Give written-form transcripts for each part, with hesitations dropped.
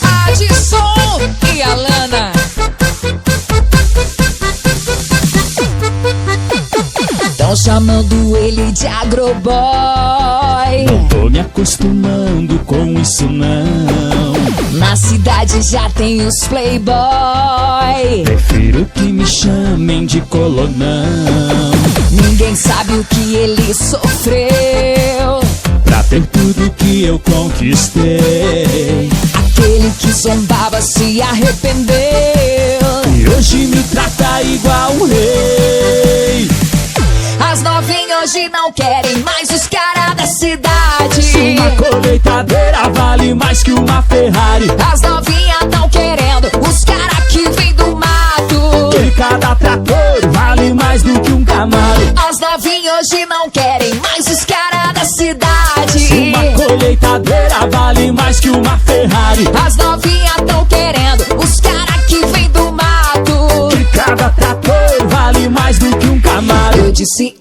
Adson e Alana. Tão chamando ele de agroboy. Não tô me acostumando com isso não. Na cidade já tem os playboy. Prefiro que me chamem de colonão. Ninguém sabe o que ele sofreu Pra ter tudo que eu conquistei. Aquele que zombava se arrependeu. E hoje me trata igual um rei. As novinhas hoje não querem mais os caras da cidade. Uma colheitadeira vale mais que uma Ferrari. As novinhas tão querendo os caras que vêm do mato. E cada trator vale mais do que um Camaro. As novinhas hoje não querem mais os caras da cidade. Uma colheitadeira vale mais que uma Ferrari. As novinhas tão querendo os caras que vêm do mato. E cada trator vale mais do que um Camaro. Eu disse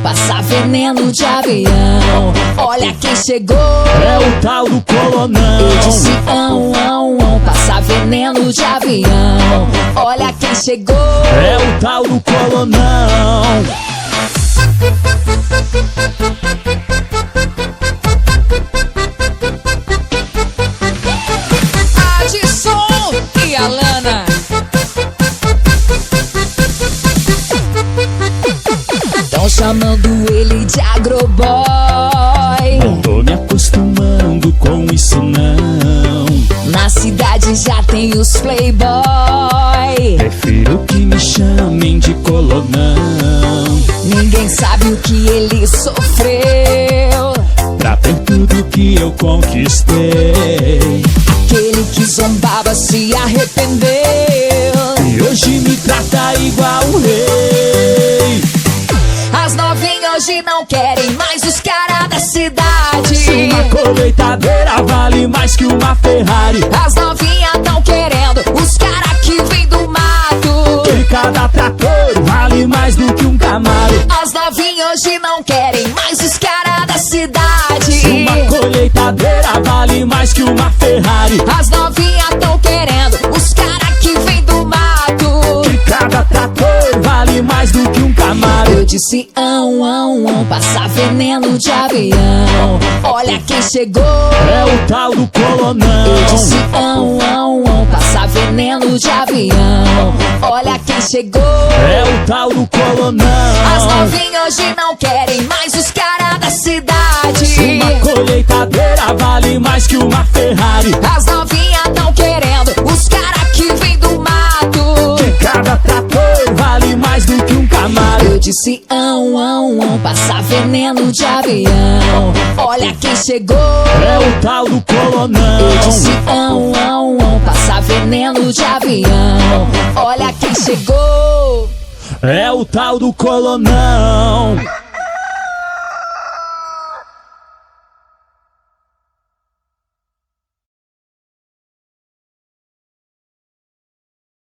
passa veneno de avião. Olha quem chegou. É o tal do colonão. Eu disse passa veneno de avião. Olha quem chegou. É o tal do colonão. Adson e Alana. Tão chamando ele de agroboy. Não tô me acostumando com isso não. Na cidade já tem os playboy. Prefiro que me chamem de colonão. Ninguém sabe o que ele sofreu Pra ter tudo que eu conquistei. Aquele que zombava se arrependeu. E hoje me trata igual um rei. As novinhas hoje não querem mais os caras da cidade. Uma colheitadeira vale mais que uma Ferrari. As novinhas tão querendo os caras que vêm do mato. E cada trator vale mais do que um Camaro. As novinhas hoje não querem mais os caras da cidade. Uma colheitadeira vale mais que uma Ferrari. As novinhas tão querendo os caras que vêm do mato. E cada trator vale mais do que um Camaro. Eu disse passa veneno de avião. Olha quem chegou. É o tal do colonão. Eu disse passa veneno de avião. Olha quem chegou. É o tal do colonão. As novinhas hoje não querem mais os caras da cidade. Uma colheitadeira vale mais que uma Ferrari. As novinhas tão querendo os caras que vêm do mato. E cada trator vale mais do que um Camaro. Eu disse passa veneno de avião. Olha quem chegou. É o tal do colonão. Eu disse passa veneno de avião. Olha quem chegou. É o tal do colonão.